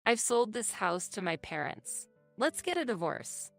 I've sold this house to my parents. Let's get a divorce.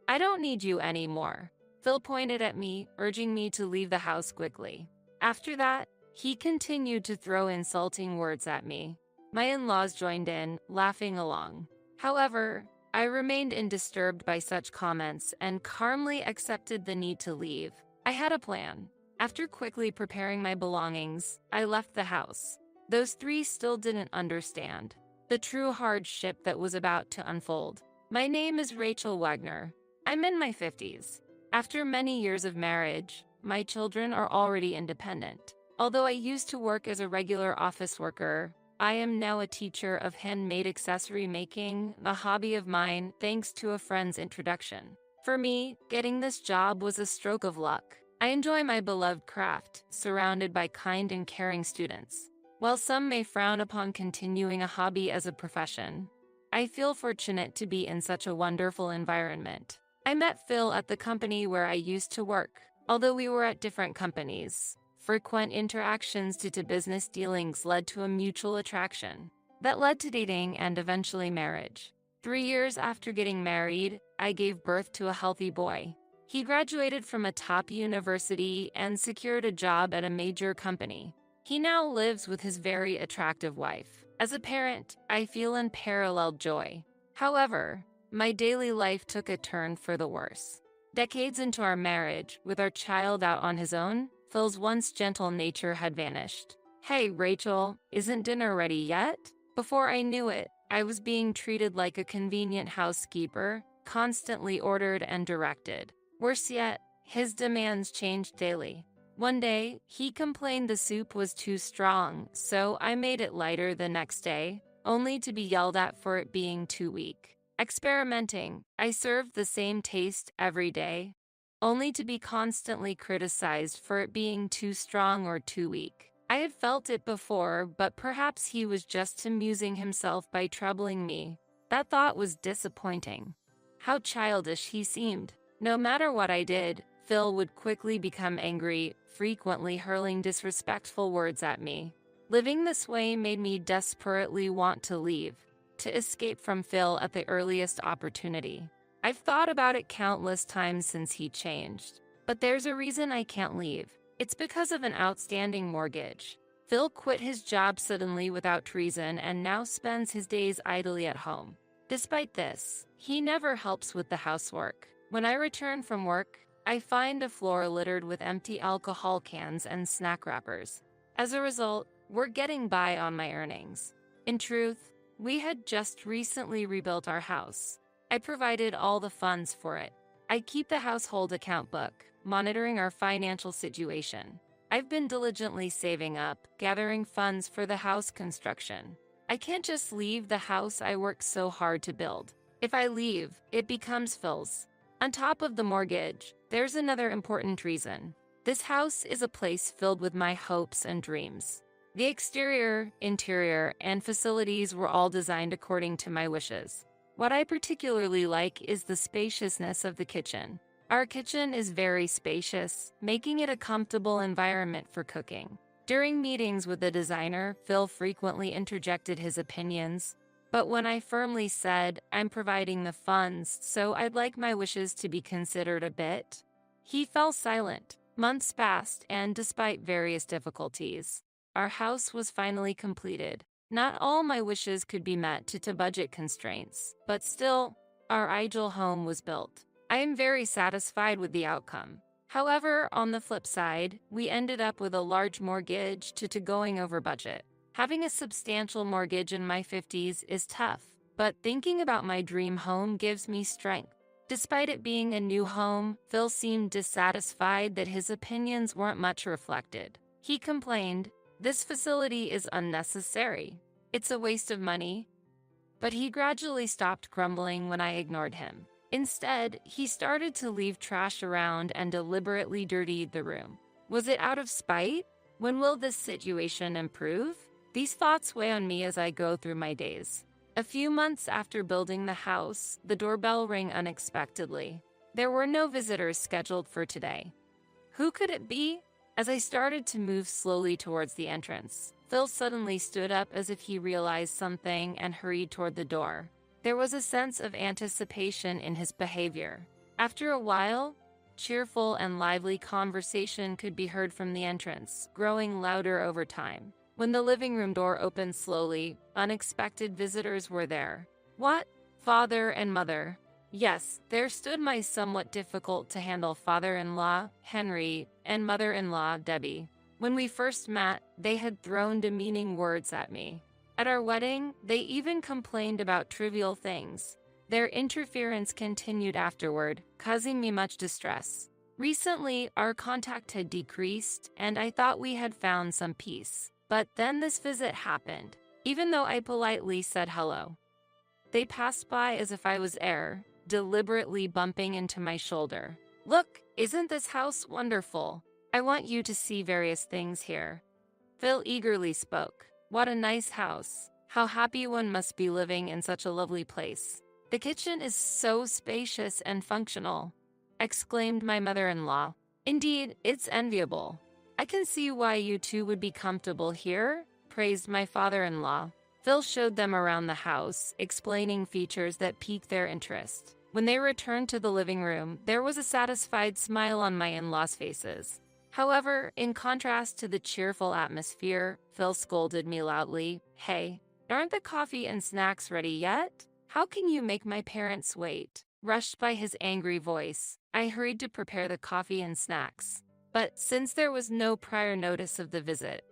I don't need you anymore. Phil pointed at me, urging me to leave the house quickly. After that, he continued to throw insulting words at me. My in-laws joined in, laughing along. However, I remained undisturbed by such comments and calmly accepted the need to leave. I had a plan. After quickly preparing my belongings, I left the house. Those three still didn't understand the true hardship that was about to unfold. My name is Rachel Wagner. I'm in my 50s. After many years of marriage, my children are already independent. Although I used to work as a regular office worker, I am now a teacher of handmade accessory making, a hobby of mine thanks to a friend's introduction. For me, getting this job was a stroke of luck. I enjoy my beloved craft, surrounded by kind and caring students. While some may frown upon continuing a hobby as a profession, I feel fortunate to be in such a wonderful environment. I met Phil at the company where I used to work. Although we were at different companies, frequent interactions due to business dealings led to a mutual attraction that led to dating and eventually marriage. 3 years after getting married, I gave birth to a healthy boy. He graduated from a top university and secured a job at a major company. He now lives with his very attractive wife. As a parent, I feel unparalleled joy. However, my daily life took a turn for the worse. Decades into our marriage, with our child out on his own, Phil's once gentle nature had vanished. "Hey, Rachel, isn't dinner ready yet?" Before I knew it, I was being treated like a convenient housekeeper, constantly ordered and directed. Worse yet, his demands changed daily. One day, he complained the soup was too strong, so I made it lighter the next day, only to be yelled at for it being too weak. Experimenting, I served the same taste every day, only to be constantly criticized for it being too strong or too weak. I had felt it before, but perhaps he was just amusing himself by troubling me. That thought was disappointing. How childish he seemed. No matter what I did, Phil would quickly become angry, frequently hurling disrespectful words at me. Living this way made me desperately want to leave, to escape from Phil at the earliest opportunity. I've thought about it countless times since he changed, but there's a reason I can't leave. It's because of an outstanding mortgage. Phil quit his job suddenly without reason and now spends his days idly at home. Despite this, he never helps with the housework. When I return from work, I find a floor littered with empty alcohol cans and snack wrappers. As a result, we're getting by on my earnings. In truth, we had just recently rebuilt our house. I provided all the funds for it. I keep the household account book, monitoring our financial situation. I've been diligently saving up, gathering funds for the house construction. I can't just leave the house I worked so hard to build. If I leave, it becomes Phil's. On top of the mortgage, there's another important reason. This house is a place filled with my hopes and dreams. The exterior, interior, and facilities were all designed according to my wishes. What I particularly like is the spaciousness of the kitchen. Our kitchen is very spacious, making it a comfortable environment for cooking. During meetings with the designer, Phil frequently interjected his opinions, but when I firmly said, "I'm providing the funds, so I'd like my wishes to be considered a bit," he fell silent. Months passed, and despite various difficulties, our house was finally completed. Not all my wishes could be met due to budget constraints, but still, our ideal home was built. I am very satisfied with the outcome. However, on the flip side, we ended up with a large mortgage due to going over budget. Having a substantial mortgage in my 50s is tough, but thinking about my dream home gives me strength. Despite it being a new home, Phil seemed dissatisfied that his opinions weren't much reflected. He complained, "This facility is unnecessary. It's a waste of money." But he gradually stopped grumbling when I ignored him. Instead, he started to leave trash around and deliberately dirtied the room. Was it out of spite? When will this situation improve? These thoughts weigh on me as I go through my days. A few months after building the house, the doorbell rang unexpectedly. There were no visitors scheduled for today. Who could it be? As I started to move slowly towards the entrance, Phil suddenly stood up as if he realized something and hurried toward the door. There was a sense of anticipation in his behavior. After a while, cheerful and lively conversation could be heard from the entrance, growing louder over time. When the living room door opened slowly, unexpected visitors were there. What? Father and mother. Yes, there stood my somewhat difficult-to-handle father-in-law, Henry, and mother-in-law, Debbie. When we first met, they had thrown demeaning words at me. At our wedding, they even complained about trivial things. Their interference continued afterward, causing me much distress. Recently, our contact had decreased, and I thought we had found some peace. But then this visit happened. Even though I politely said hello, they passed by as if I was air, deliberately bumping into my shoulder. Look, isn't this house wonderful? I want you to see various things here. Phil eagerly spoke. What a nice house. How happy one must be living in such a lovely place. The kitchen is so spacious and functional, exclaimed my mother-in-law. Indeed, it's enviable. I can see why you two would be comfortable here, praised my father-in-law. Phil showed them around the house, explaining features that piqued their interest. When they returned to the living room, there was a satisfied smile on my in-laws' faces. However, in contrast to the cheerful atmosphere, Phil scolded me loudly. Hey, aren't the coffee and snacks ready yet? How can you make my parents wait? Rushed by his angry voice, I hurried to prepare the coffee and snacks. But since there was no prior notice of the visit,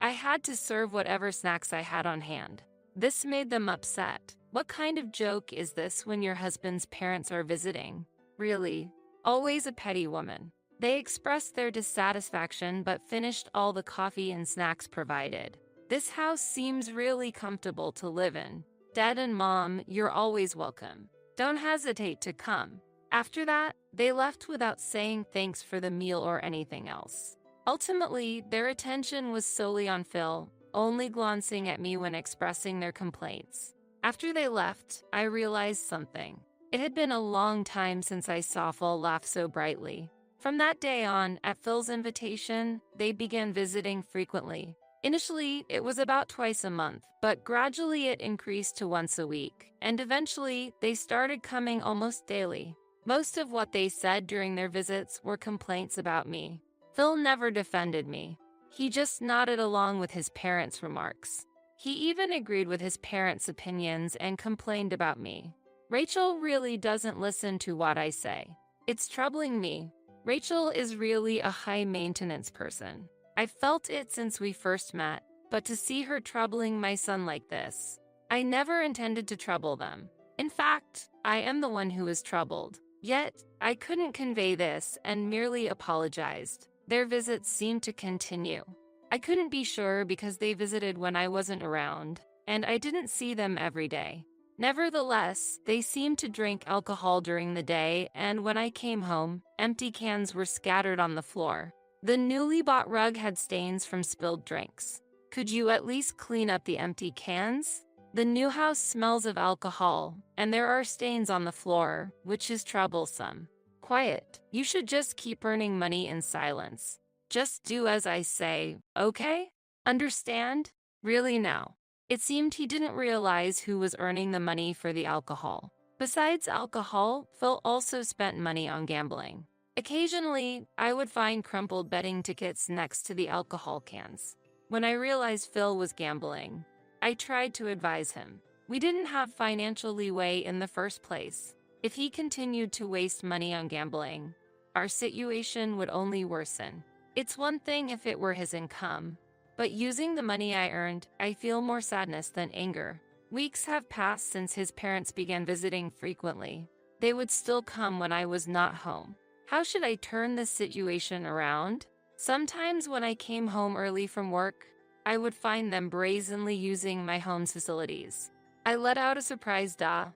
I had to serve whatever snacks I had on hand. This made them upset. What kind of joke is this when your husband's parents are visiting? Really, always a petty woman. They expressed their dissatisfaction but finished all the coffee and snacks provided. This house seems really comfortable to live in. Dad and Mom, you're always welcome. Don't hesitate to come. After that, they left without saying thanks for the meal or anything else. Ultimately, their attention was solely on Phil, only glancing at me when expressing their complaints. After they left, I realized something. It had been a long time since I saw Phil laugh so brightly. From that day on, at Phil's invitation, they began visiting frequently. Initially, it was about twice a month, but gradually it increased to once a week, and eventually, they started coming almost daily. Most of what they said during their visits were complaints about me. Phil never defended me. He just nodded along with his parents' remarks. He even agreed with his parents' opinions and complained about me. Rachel really doesn't listen to what I say. It's troubling me. Rachel is really a high-maintenance person. I've felt it since we first met, but to see her troubling my son like this, I never intended to trouble them. In fact, I am the one who is troubled. Yet, I couldn't convey this and merely apologized. Their visits seemed to continue. I couldn't be sure because they visited when I wasn't around, and I didn't see them every day. Nevertheless, they seemed to drink alcohol during the day, and when I came home, empty cans were scattered on the floor. The newly bought rug had stains from spilled drinks. Could you at least clean up the empty cans? The new house smells of alcohol, and there are stains on the floor, which is troublesome. Quiet. You should just keep earning money in silence. Just do as I say, okay? Understand? Really now. It seemed he didn't realize who was earning the money for the alcohol. Besides alcohol, Phil also spent money on gambling. Occasionally, I would find crumpled betting tickets next to the alcohol cans. When I realized Phil was gambling, I tried to advise him. We didn't have financial leeway in the first place. If he continued to waste money on gambling, our situation would only worsen. It's one thing if it were his income, but using the money I earned, I feel more sadness than anger. Weeks have passed since his parents began visiting frequently. They would still come when I was not home. How should I turn this situation around? Sometimes when I came home early from work, I would find them brazenly using my home's facilities. I let out a surprised "ah,"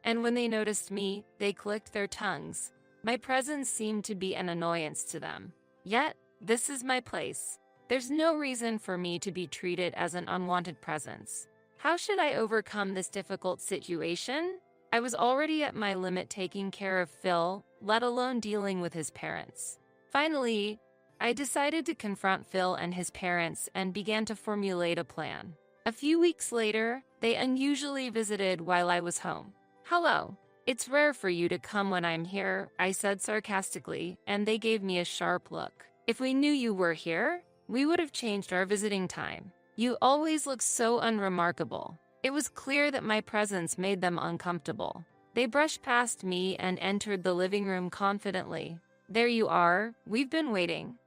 and when they noticed me, they clicked their tongues. My presence seemed to be an annoyance to them. Yet, this is my place. There's no reason for me to be treated as an unwanted presence. How should I overcome this difficult situation? I was already at my limit taking care of Phil, let alone dealing with his parents. Finally, I decided to confront Phil and his parents and began to formulate a plan. A few weeks later, they unusually visited while I was home. "Hello. It's rare for you to come when I'm here," I said sarcastically, and they gave me a sharp look. "If we knew you were here, we would have changed our visiting time. You always look so unremarkable." It was clear that my presence made them uncomfortable. They brushed past me and entered the living room confidently. "There you are. We've been waiting."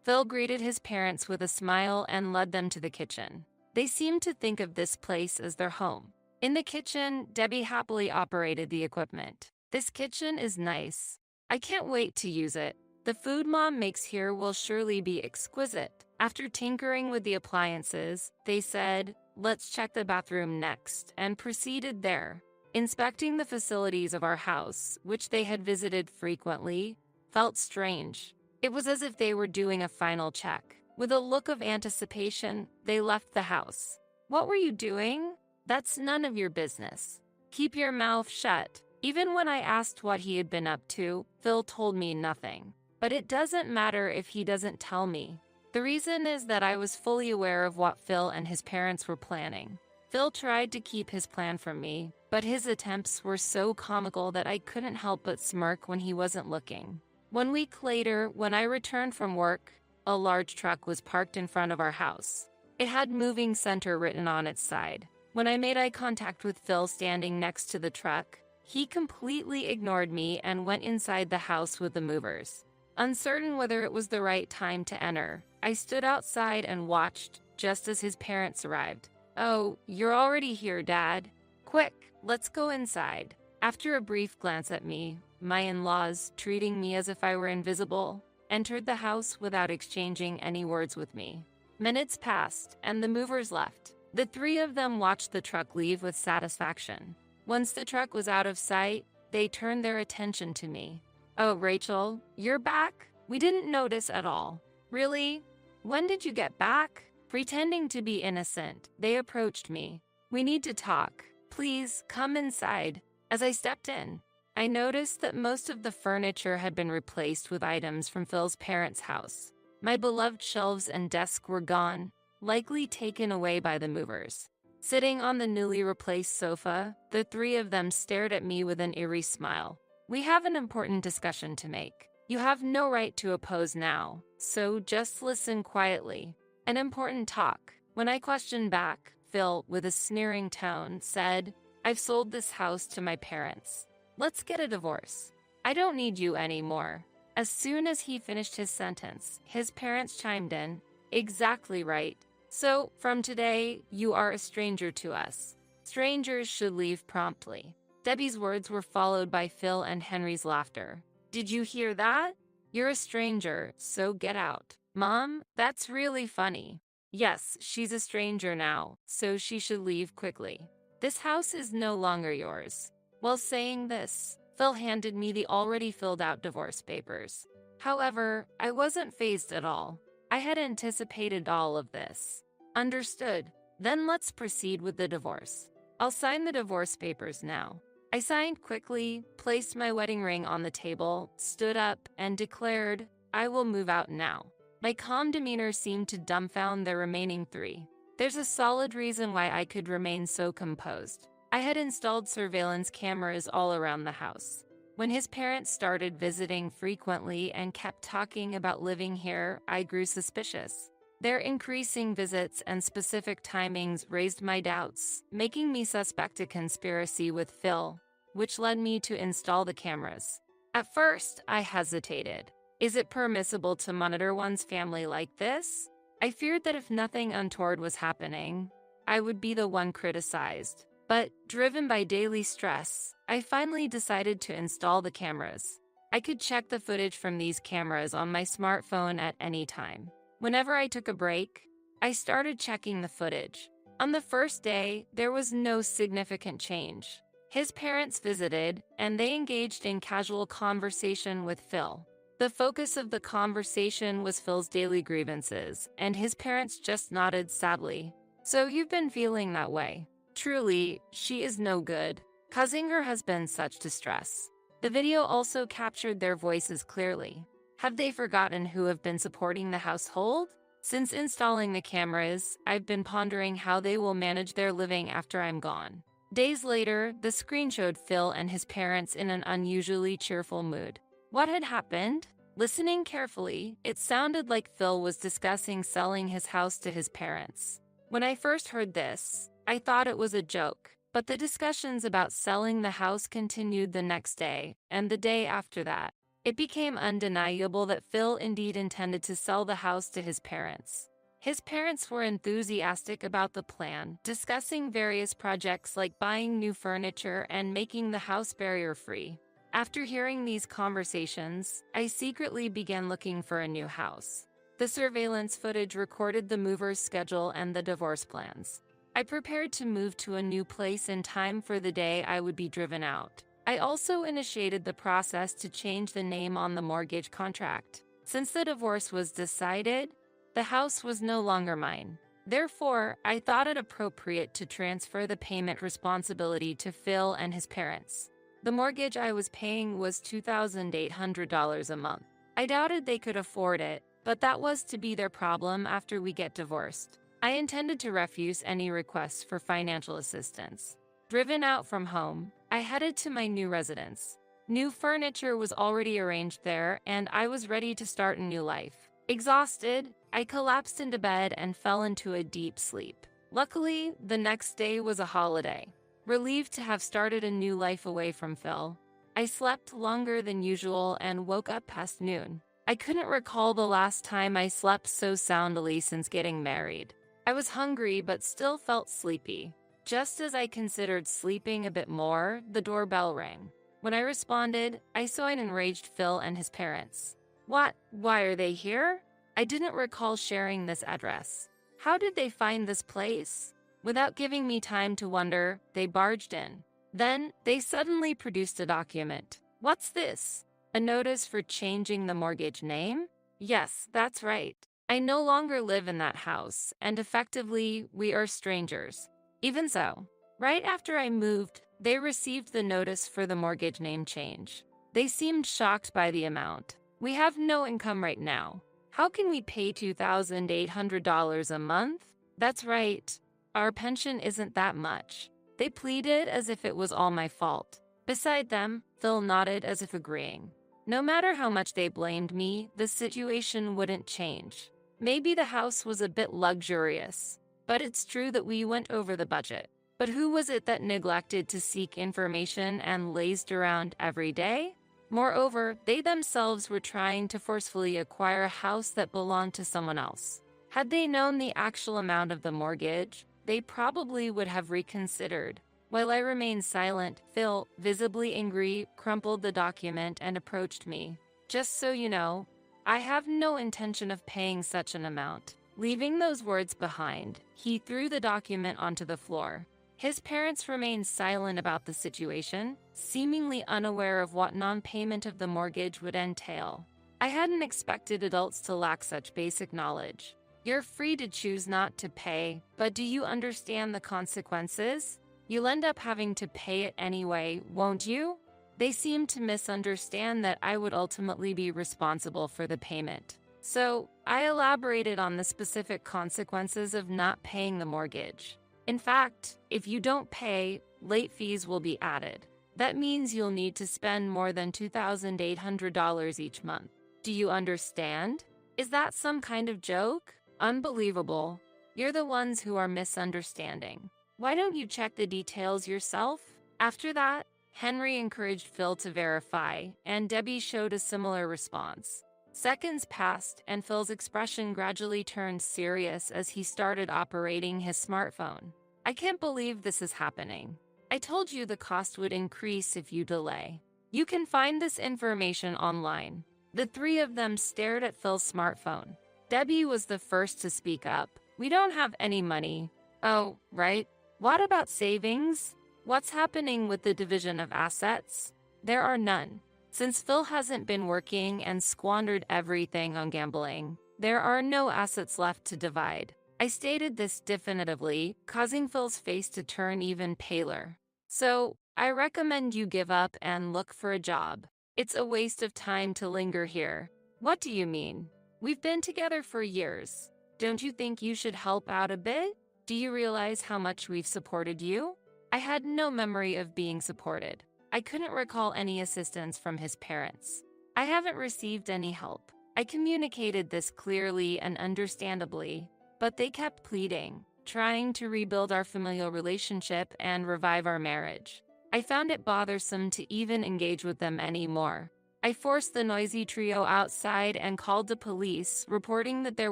Phil greeted his parents with a smile and led them to the kitchen. They seemed to think of this place as their home. In the kitchen, Debbie happily operated the equipment. "This kitchen is nice. I can't wait to use it. The food Mom makes here will surely be exquisite." After tinkering with the appliances, they said, "Let's check the bathroom next," and proceeded there. Inspecting the facilities of our house, which they had visited frequently, felt strange. It was as if they were doing a final check. With a look of anticipation, they left the house. "What were you doing? That's none of your business. Keep your mouth shut." Even when I asked what he had been up to, Phil told me nothing. But it doesn't matter if he doesn't tell me. The reason is that I was fully aware of what Phil and his parents were planning. Phil tried to keep his plan from me, but his attempts were so comical that I couldn't help but smirk when he wasn't looking. 1 week later, when I returned from work, a large truck was parked in front of our house. It had "Moving Center" written on its side. When I made eye contact with Phil standing next to the truck, he completely ignored me and went inside the house with the movers. Uncertain whether it was the right time to enter, I stood outside and watched just as his parents arrived. "Oh, you're already here, Dad. Quick, let's go inside." After a brief glance at me, my in-laws, treating me as if I were invisible, entered the house without exchanging any words with me. Minutes passed, and the movers left. The three of them watched the truck leave with satisfaction. Once the truck was out of sight, they turned their attention to me. "Oh, Rachel, you're back? We didn't notice at all." "Really? When did you get back?" Pretending to be innocent, they approached me. "We need to talk. Please, come inside." As I stepped in, I noticed that most of the furniture had been replaced with items from Phil's parents' house. My beloved shelves and desk were gone, likely taken away by the movers. Sitting on the newly replaced sofa, the three of them stared at me with an eerie smile. "We have an important discussion to make. You have no right to oppose now, so just listen quietly." An important talk. When I questioned back, Phil, with a sneering tone, said, "I've sold this house to my parents. Let's get a divorce. I don't need you anymore." As soon as he finished his sentence, his parents chimed in, "Exactly right. So, from today, you are a stranger to us. Strangers should leave promptly." Debbie's words were followed by Phil and Henry's laughter. "Did you hear that? You're a stranger, so get out." "Mom, that's really funny." "Yes, she's a stranger now, so she should leave quickly. This house is no longer yours." While saying this, Phil handed me the already filled out divorce papers. However, I wasn't fazed at all. I had anticipated all of this. "Understood. Then let's proceed with the divorce. I'll sign the divorce papers now." I signed quickly, placed my wedding ring on the table, stood up, and declared, "I will move out now." My calm demeanor seemed to dumbfound the remaining three. There's a solid reason why I could remain so composed. I had installed surveillance cameras all around the house. When his parents started visiting frequently and kept talking about living here, I grew suspicious. Their increasing visits and specific timings raised my doubts, making me suspect a conspiracy with Phil, which led me to install the cameras. At first, I hesitated. Is it permissible to monitor one's family like this? I feared that if nothing untoward was happening, I would be the one criticized. But, driven by daily stress, I finally decided to install the cameras. I could check the footage from these cameras on my smartphone at any time. Whenever I took a break, I started checking the footage. On the first day, there was no significant change. His parents visited, and they engaged in casual conversation with Phil. The focus of the conversation was Phil's daily grievances, and his parents just nodded sadly. "So you've been feeling that way. Truly, she is no good, causing her husband such distress." The video also captured their voices clearly. Have they forgotten who have been supporting the household? Since installing the cameras, I've been pondering how they will manage their living after I'm gone. Days later, the screen showed Phil and his parents in an unusually cheerful mood. What had happened? Listening carefully, it sounded like Phil was discussing selling his house to his parents. When I first heard this, I thought it was a joke, but the discussions about selling the house continued the next day, and the day after that. It became undeniable that Phil indeed intended to sell the house to his parents. His parents were enthusiastic about the plan, discussing various projects like buying new furniture and making the house barrier-free. After hearing these conversations, I secretly began looking for a new house. The surveillance footage recorded the mover's schedule and the divorce plans. I prepared to move to a new place in time for the day I would be driven out. I also initiated the process to change the name on the mortgage contract. Since the divorce was decided, the house was no longer mine. Therefore, I thought it appropriate to transfer the payment responsibility to Phil and his parents. The mortgage I was paying was $2,800 a month. I doubted they could afford it, but that was to be their problem after we get divorced. I intended to refuse any requests for financial assistance. Driven out from home, I headed to my new residence. New furniture was already arranged there, and I was ready to start a new life. Exhausted, I collapsed into bed and fell into a deep sleep. Luckily, the next day was a holiday. Relieved to have started a new life away from Phil, I slept longer than usual and woke up past noon. I couldn't recall the last time I slept so soundly since getting married. I was hungry but still felt sleepy. Just as I considered sleeping a bit more, the doorbell rang. When I responded, I saw an enraged Phil and his parents. What? Why are they here? I didn't recall sharing this address. How did they find this place? Without giving me time to wonder, they barged in. Then, they suddenly produced a document. What's this? A notice for changing the mortgage name? Yes, that's right. I no longer live in that house, and effectively, we are strangers. Even so, right after I moved, they received the notice for the mortgage name change. They seemed shocked by the amount. We have no income right now. How can we pay $2,800 a month? That's right. Our pension isn't that much. They pleaded as if it was all my fault. Beside them, Phil nodded as if agreeing. No matter how much they blamed me, the situation wouldn't change. Maybe the house was a bit luxurious, but it's true that we went over the budget. But who was it that neglected to seek information and lazed around every day? Moreover, they themselves were trying to forcefully acquire a house that belonged to someone else. Had they known the actual amount of the mortgage, they probably would have reconsidered. While I remained silent, Phil, visibly angry, crumpled the document and approached me. Just so you know, I have no intention of paying such an amount. Leaving those words behind, he threw the document onto the floor. His parents remained silent about the situation, seemingly unaware of what non-payment of the mortgage would entail. I hadn't expected adults to lack such basic knowledge. You're free to choose not to pay, but do you understand the consequences? You'll end up having to pay it anyway, won't you? They seemed to misunderstand that I would ultimately be responsible for the payment. So, I elaborated on the specific consequences of not paying the mortgage. In fact, if you don't pay, late fees will be added. That means you'll need to spend more than $2,800 each month. Do you understand? Is that some kind of joke? Unbelievable. You're the ones who are misunderstanding. Why don't you check the details yourself? After that, Henry encouraged Phil to verify, and Debbie showed a similar response. Seconds passed, and Phil's expression gradually turned serious as he started operating his smartphone. I can't believe this is happening. I told you the cost would increase if you delay. You can find this information online. The three of them stared at Phil's smartphone. Debbie was the first to speak up. We don't have any money. Oh, right. What about savings? What's happening with the division of assets? There are none. Since Phil hasn't been working and squandered everything on gambling, there are no assets left to divide. I stated this definitively, causing Phil's face to turn even paler. So, I recommend you give up and look for a job. It's a waste of time to linger here. What do you mean? We've been together for years. Don't you think you should help out a bit? Do you realize how much we've supported you? I had no memory of being supported. I couldn't recall any assistance from his parents. I haven't received any help. I communicated this clearly and understandably, but they kept pleading, trying to rebuild our familial relationship and revive our marriage. I found it bothersome to even engage with them anymore. I forced the noisy trio outside and called the police, reporting that there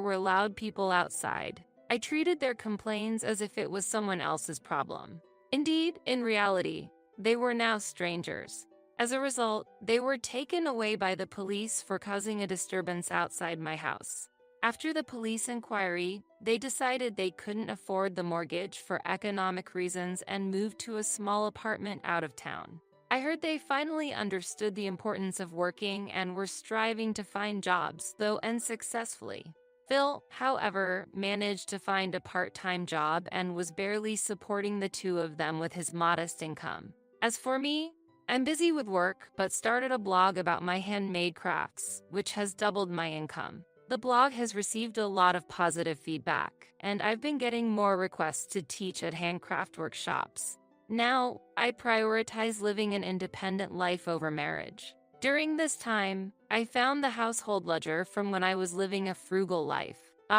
were loud people outside. I treated their complaints as if it was someone else's problem. Indeed, in reality, they were now strangers. As a result, they were taken away by the police for causing a disturbance outside my house. After the police inquiry, they decided they couldn't afford the mortgage for economic reasons and moved to a small apartment out of town. I heard they finally understood the importance of working and were striving to find jobs, though unsuccessfully. Phil, however, managed to find a part-time job and was barely supporting the two of them with his modest income. As for me, I'm busy with work, but started a blog about my handmade crafts, which has doubled my income. The blog has received a lot of positive feedback, and I've been getting more requests to teach at handcraft workshops. Now, I prioritize living an independent life over marriage. During this time, I found the household ledger from when I was living a frugal life.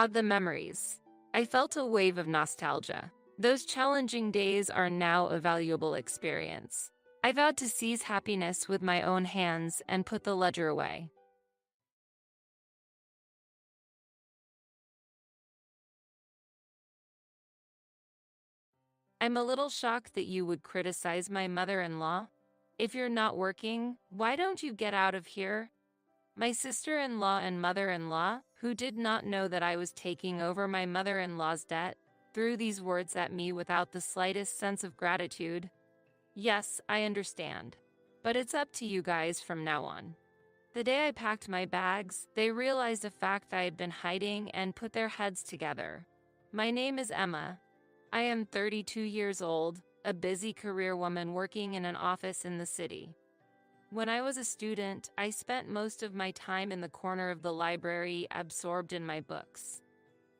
The memories. I felt a wave of nostalgia. Those challenging days are now a valuable experience. I vowed to seize happiness with my own hands and put the ledger away. I'm a little shocked that you would criticize my mother-in-law. If you're not working, why don't you get out of here? My sister-in-law and mother-in-law, who did not know that I was taking over my mother-in-law's debt, threw these words at me without the slightest sense of gratitude. Yes, I understand. But it's up to you guys from now on. The day I packed my bags, they realized a fact I had been hiding and put their heads together. My name is Emma. I am 32 years old, a busy career woman working in an office in the city. When I was a student, I spent most of my time in the corner of the library, absorbed in my books.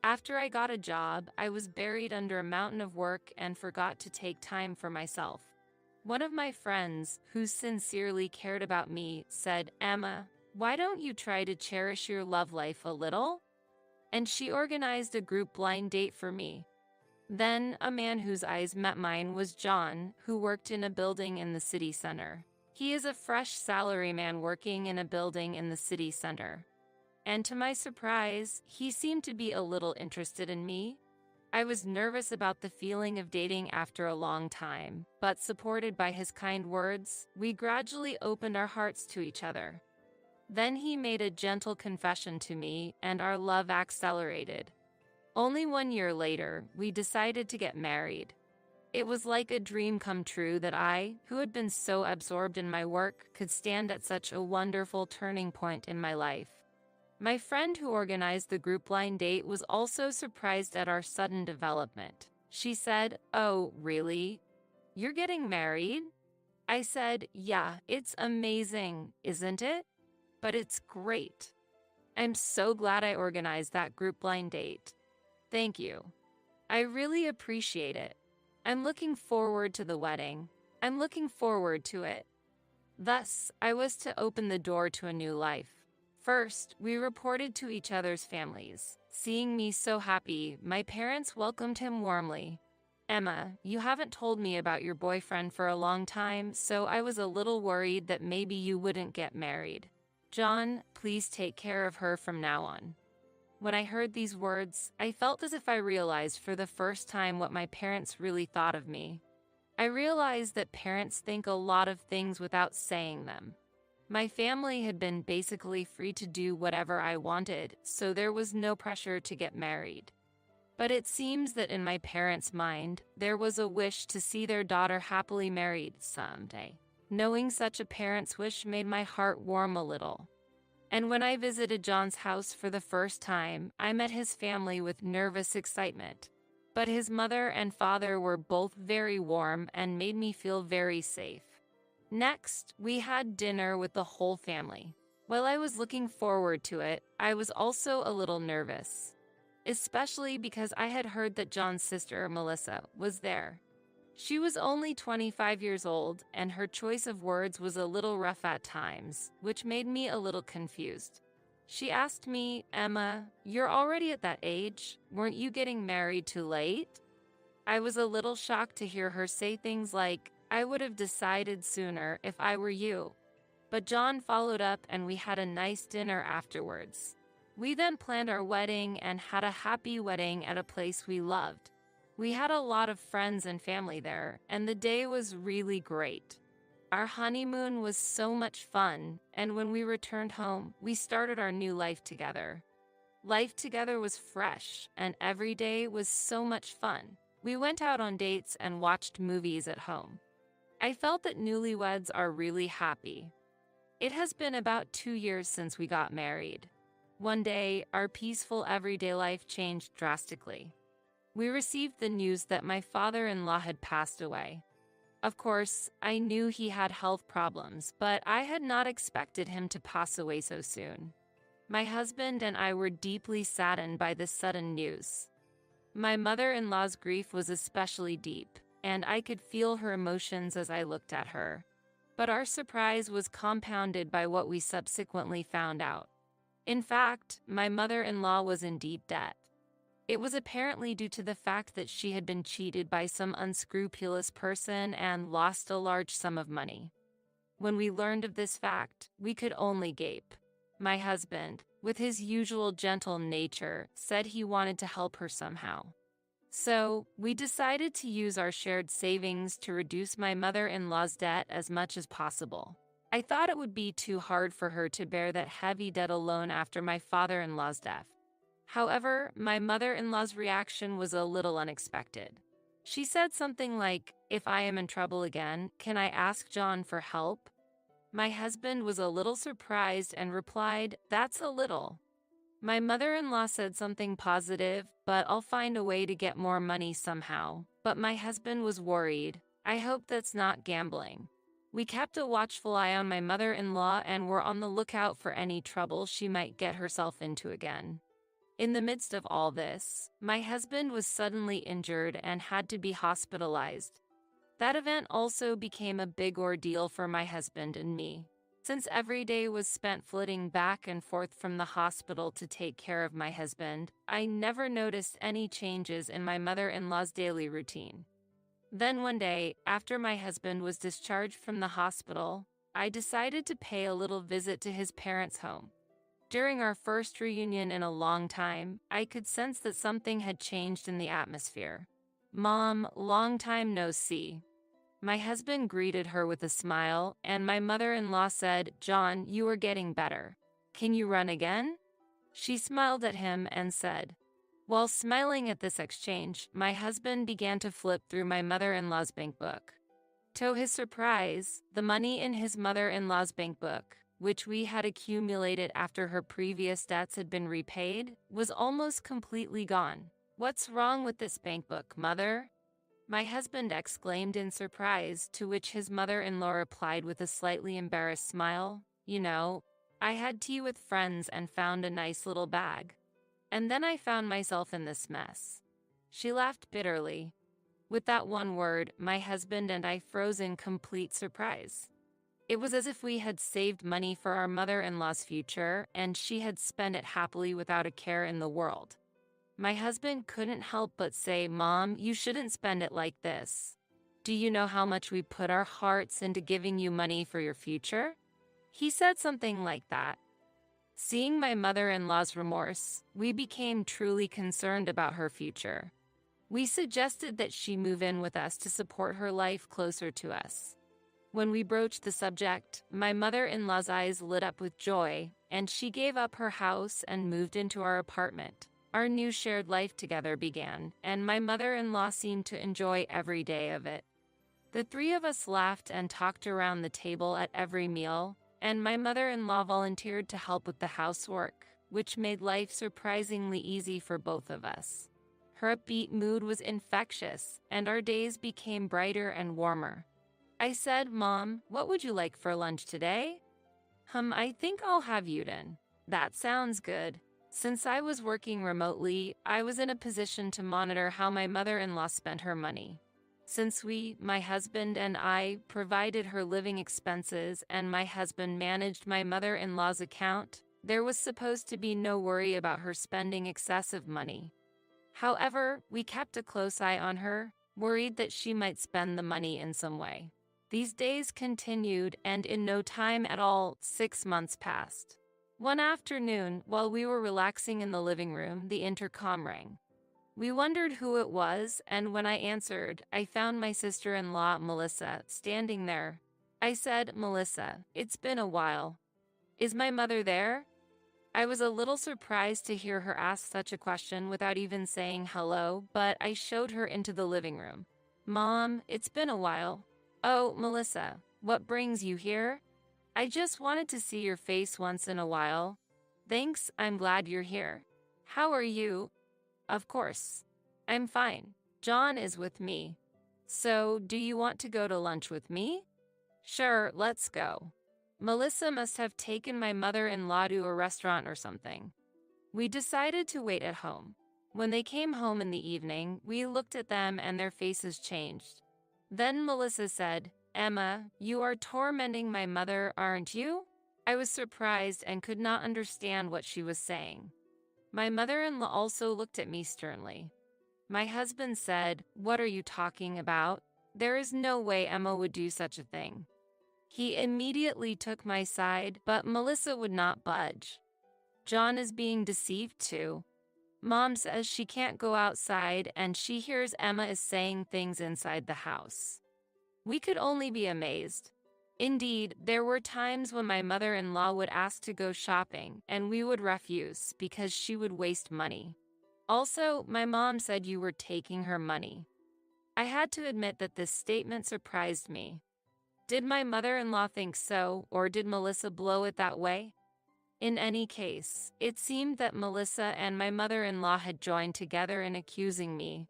After I got a job, I was buried under a mountain of work and forgot to take time for myself. One of my friends, who sincerely cared about me, said, "Emma, why don't you try to cherish your love life a little?" And she organized a group blind date for me. Then, a man whose eyes met mine was John, who worked in a building in the city center. He is a fresh salaryman working in a building in the city center. And to my surprise, he seemed to be a little interested in me. I was nervous about the feeling of dating after a long time, but supported by his kind words, we gradually opened our hearts to each other. Then he made a gentle confession to me, and our love accelerated. Only 1 year later, we decided to get married. It was like a dream come true that I, who had been so absorbed in my work, could stand at such a wonderful turning point in my life. My friend who organized the group blind date was also surprised at our sudden development. She said, "Oh, really? You're getting married?" I said, "Yeah, it's amazing, isn't it? But it's great. I'm so glad I organized that group blind date. Thank you. I really appreciate it. I'm looking forward to the wedding. I'm looking forward to it." Thus, I was to open the door to a new life. First, we reported to each other's families. Seeing me so happy, my parents welcomed him warmly. "Emma, you haven't told me about your boyfriend for a long time, so I was a little worried that maybe you wouldn't get married. John, please take care of her from now on." When I heard these words, I felt as if I realized for the first time what my parents really thought of me. I realized that parents think a lot of things without saying them. My family had been basically free to do whatever I wanted, so there was no pressure to get married. But it seems that in my parents' mind, there was a wish to see their daughter happily married someday. Knowing such a parent's wish made my heart warm a little. And when I visited John's house for the first time, I met his family with nervous excitement. But his mother and father were both very warm and made me feel very safe. Next, we had dinner with the whole family. While I was looking forward to it, I was also a little nervous, especially because I had heard that John's sister, Melissa, was there. She was only 25 years old, and her choice of words was a little rough at times, which made me a little confused. She asked me, "Emma, you're already at that age. Weren't you getting married too late?" I was a little shocked to hear her say things like, "I would have decided sooner if I were you." But John followed up and we had a nice dinner afterwards. We then planned our wedding and had a happy wedding at a place we loved. We had a lot of friends and family there, and the day was really great. Our honeymoon was so much fun, and when we returned home, we started our new life together. Life together was fresh, and every day was so much fun. We went out on dates and watched movies at home. I felt that newlyweds are really happy. It has been about 2 years since we got married. One day, our peaceful everyday life changed drastically. We received the news that my father-in-law had passed away. Of course, I knew he had health problems, but I had not expected him to pass away so soon. My husband and I were deeply saddened by this sudden news. My mother-in-law's grief was especially deep, and I could feel her emotions as I looked at her. But our surprise was compounded by what we subsequently found out. In fact, my mother-in-law was in deep debt. It was apparently due to the fact that she had been cheated by some unscrupulous person and lost a large sum of money. When we learned of this fact, we could only gape. My husband, with his usual gentle nature, said he wanted to help her somehow. So, we decided to use our shared savings to reduce my mother-in-law's debt as much as possible. I thought it would be too hard for her to bear that heavy debt alone after my father-in-law's death. However, my mother-in-law's reaction was a little unexpected. She said something like, "If I am in trouble again, can I ask John for help?" My husband was a little surprised and replied, "That's a little." My mother-in-law said something positive, "But I'll find a way to get more money somehow." But my husband was worried. "I hope that's not gambling." We kept a watchful eye on my mother-in-law and were on the lookout for any trouble she might get herself into again. In the midst of all this, my husband was suddenly injured and had to be hospitalized. That event also became a big ordeal for my husband and me. Since every day was spent flitting back and forth from the hospital to take care of my husband, I never noticed any changes in my mother-in-law's daily routine. Then one day, after my husband was discharged from the hospital, I decided to pay a little visit to his parents' home. During our first reunion in a long time, I could sense that something had changed in the atmosphere. "Mom, long time no see." My husband greeted her with a smile, and my mother-in-law said, "John, you are getting better. Can you run again?" She smiled at him and said. While smiling at this exchange, my husband began to flip through my mother-in-law's bank book. To his surprise, the money in his mother-in-law's bank book, which we had accumulated after her previous debts had been repaid, was almost completely gone. "What's wrong with this bank book, Mother?" my husband exclaimed in surprise, to which his mother-in-law replied with a slightly embarrassed smile, "You know, I had tea with friends and found a nice little bag. And then I found myself in this mess." She laughed bitterly. With that one word, my husband and I froze in complete surprise. It was as if we had saved money for our mother-in-law's future, and she had spent it happily without a care in the world. My husband couldn't help but say, "Mom, you shouldn't spend it like this. Do you know how much we put our hearts into giving you money for your future?" He said something like that. Seeing my mother-in-law's remorse, we became truly concerned about her future. We suggested that she move in with us to support her life closer to us. When we broached the subject, my mother-in-law's eyes lit up with joy, and she gave up her house and moved into our apartment. Our new shared life together began, and my mother-in-law seemed to enjoy every day of it. The three of us laughed and talked around the table at every meal, and my mother-in-law volunteered to help with the housework, which made life surprisingly easy for both of us. Her upbeat mood was infectious, and our days became brighter and warmer. I said, "Mom, what would you like for lunch today?" I think I'll have Yuden. That sounds good. Since I was working remotely, I was in a position to monitor how my mother-in-law spent her money. Since my husband and I, provided her living expenses and my husband managed my mother-in-law's account, there was supposed to be no worry about her spending excessive money. However, we kept a close eye on her, worried that she might spend the money in some way. These days continued, and in no time at all, 6 months passed. One afternoon, while we were relaxing in the living room, the intercom rang. We wondered who it was, and when I answered, I found my sister-in-law, Melissa, standing there. I said, "Melissa, it's been a while. Is my mother there?" I was a little surprised to hear her ask such a question without even saying hello, but I showed her into the living room. "Mom, it's been a while." "Oh, Melissa, what brings you here?" "I just wanted to see your face once in a while." "Thanks, I'm glad you're here. How are you?" "Of course. I'm fine. John is with me." "So, do you want to go to lunch with me?" "Sure, let's go." Melissa must have taken my mother-in-law to a restaurant or something. We decided to wait at home. When they came home in the evening, we looked at them and their faces changed. Then Melissa said, "Emma, you are tormenting my mother, aren't you?" I was surprised and could not understand what she was saying. My mother-in-law also looked at me sternly. My husband said, "What are you talking about? There is no way Emma would do such a thing." He immediately took my side, but Melissa would not budge. "John is being deceived too. Mom says she can't go outside and she hears Emma is saying things inside the house." We could only be amazed. Indeed, there were times when my mother-in-law would ask to go shopping and we would refuse because she would waste money. Also, my mom said you were taking her money. I had to admit that this statement surprised me. Did my mother-in-law think so, or did Melissa blow it that way? In any case, it seemed that Melissa and my mother-in-law had joined together in accusing me.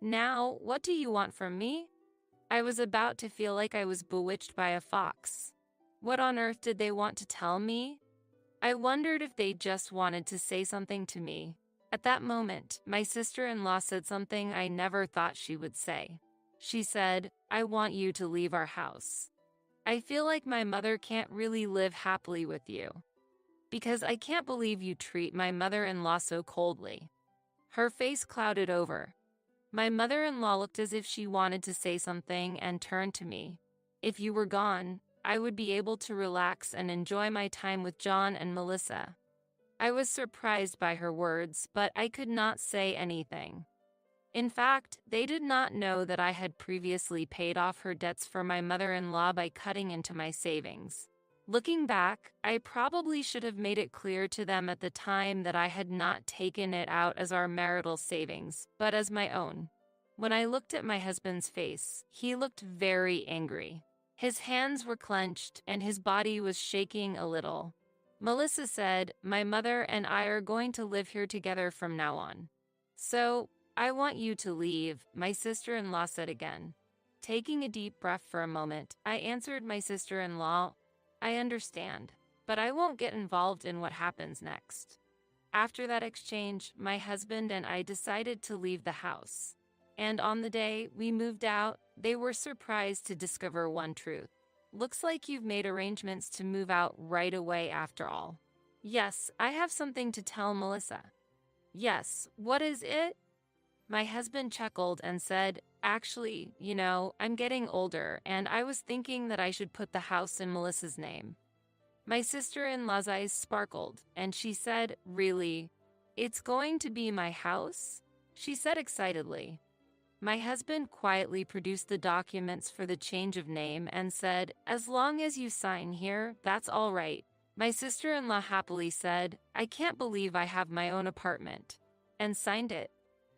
"Now, what do you want from me?" I was about to feel like I was bewitched by a fox. What on earth did they want to tell me? I wondered if they just wanted to say something to me. At that moment, my sister-in-law said something I never thought she would say. She said, "I want you to leave our house. I feel like my mother can't really live happily with you. Because I can't believe you treat my mother-in-law so coldly." Her face clouded over. My mother-in-law looked as if she wanted to say something and turned to me. "If you were gone, I would be able to relax and enjoy my time with John and Melissa." I was surprised by her words, but I could not say anything. In fact, they did not know that I had previously paid off her debts for my mother-in-law by cutting into my savings. Looking back, I probably should have made it clear to them at the time that I had not taken it out as our marital savings, but as my own. When I looked at my husband's face, he looked very angry. His hands were clenched and his body was shaking a little. Melissa said, "My mother and I are going to live here together from now on. So, I want you to leave," my sister-in-law said again. Taking a deep breath for a moment, I answered my sister-in-law, "I understand, but I won't get involved in what happens next." After that exchange, my husband and I decided to leave the house. And on the day we moved out, they were surprised to discover one truth. "Looks like you've made arrangements to move out right away after all." "Yes, I have something to tell Melissa." "Yes, what is it?" My husband chuckled and said, "Actually, I'm getting older and I was thinking that I should put the house in Melissa's name." My sister-in-law's eyes sparkled and she said, "Really? It's going to be my house?" she said excitedly. My husband quietly produced the documents for the change of name and said, "As long as you sign here, that's all right." My sister-in-law happily said, "I can't believe I have my own apartment," and signed it.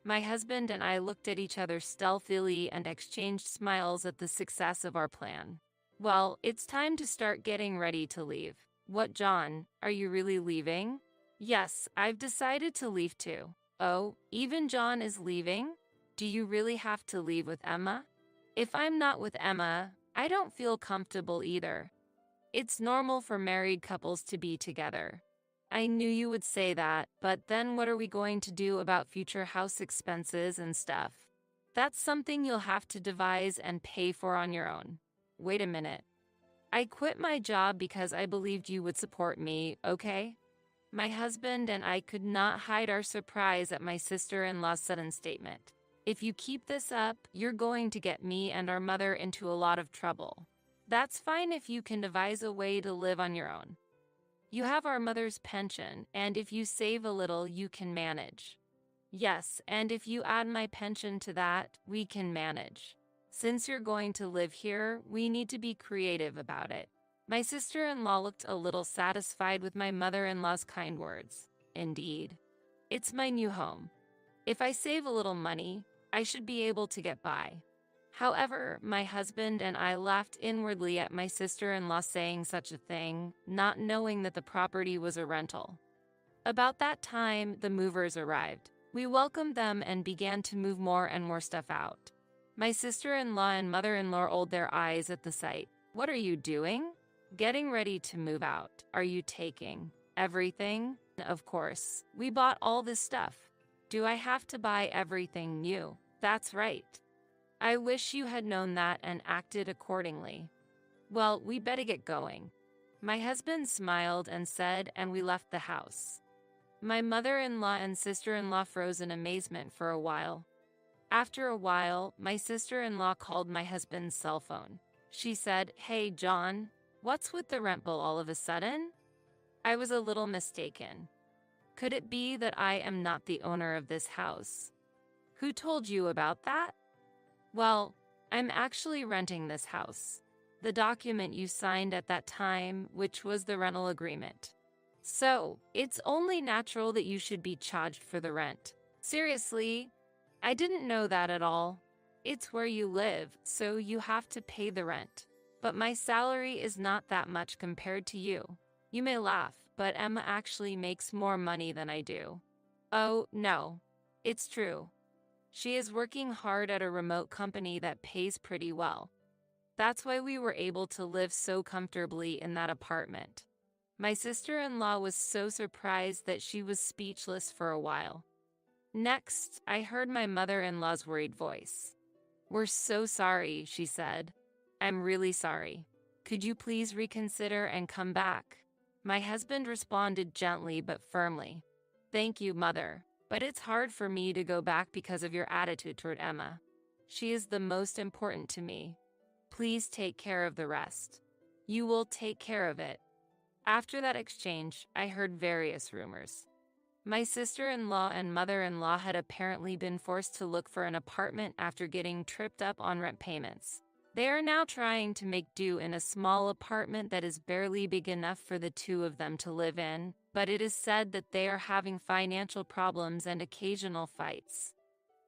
My husband and I looked at each other stealthily and exchanged smiles at the success of our plan. "Well, it's time to start getting ready to leave." "What, John? Are you really leaving?" "Yes, I've decided to leave too." "Oh, even John is leaving? Do you really have to leave with Emma?" "If I'm not with Emma, I don't feel comfortable either." It's normal for married couples to be together. I knew you would say that, but then what are we going to do about future house expenses and stuff? That's something you'll have to devise and pay for on your own. Wait a minute. I quit my job because I believed you would support me, okay? My husband and I could not hide our surprise at my sister-in-law's sudden statement. If you keep this up, you're going to get me and our mother into a lot of trouble. That's fine if you can devise a way to live on your own. You have our mother's pension, and if you save a little, you can manage. Yes, and if you add my pension to that, we can manage. Since you're going to live here, we need to be creative about it. My sister-in-law looked a little satisfied with my mother-in-law's kind words. Indeed. It's my new home. If I save a little money, I should be able to get by. However, my husband and I laughed inwardly at my sister-in-law saying such a thing, not knowing that the property was a rental. About that time, the movers arrived. We welcomed them and began to move more and more stuff out. My sister-in-law and mother-in-law rolled their eyes at the sight. What are you doing? Getting ready to move out. Are you taking everything? Of course. We bought all this stuff. Do I have to buy everything new? That's right. I wish you had known that and acted accordingly. Well, we better get going. My husband smiled and said, and we left the house. My mother-in-law and sister-in-law froze in amazement for a while. After a while, my sister-in-law called my husband's cell phone. She said, "Hey, John, what's with the rent bill all of a sudden?" I was a little mistaken. Could it be that I am not the owner of this house? Who told you about that? Well, I'm actually renting this house. The document you signed at that time, which was the rental agreement. So, it's only natural that you should be charged for the rent. Seriously, I didn't know that at all. It's where you live, so you have to pay the rent. But my salary is not that much compared to you. You may laugh, but Emma actually makes more money than I do. Oh, no. It's true. She is working hard at a remote company that pays pretty well. That's why we were able to live so comfortably in that apartment. My sister-in-law was so surprised that she was speechless for a while. Next, I heard my mother-in-law's worried voice. "We're so sorry," she said. "I'm really sorry. Could you please reconsider and come back?" My husband responded gently but firmly. "Thank you, Mother. But it's hard for me to go back because of your attitude toward Emma. She is the most important to me. Please take care of the rest. You will take care of it." After that exchange, I heard various rumors. My sister-in-law and mother-in-law had apparently been forced to look for an apartment after getting tripped up on rent payments. They are now trying to make do in a small apartment that is barely big enough for the two of them to live in, but it is said that they are having financial problems and occasional fights.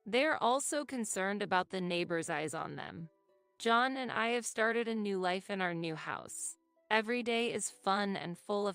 They are also concerned about the neighbors' eyes on them. John and I have started a new life in our new house. Every day is fun and full of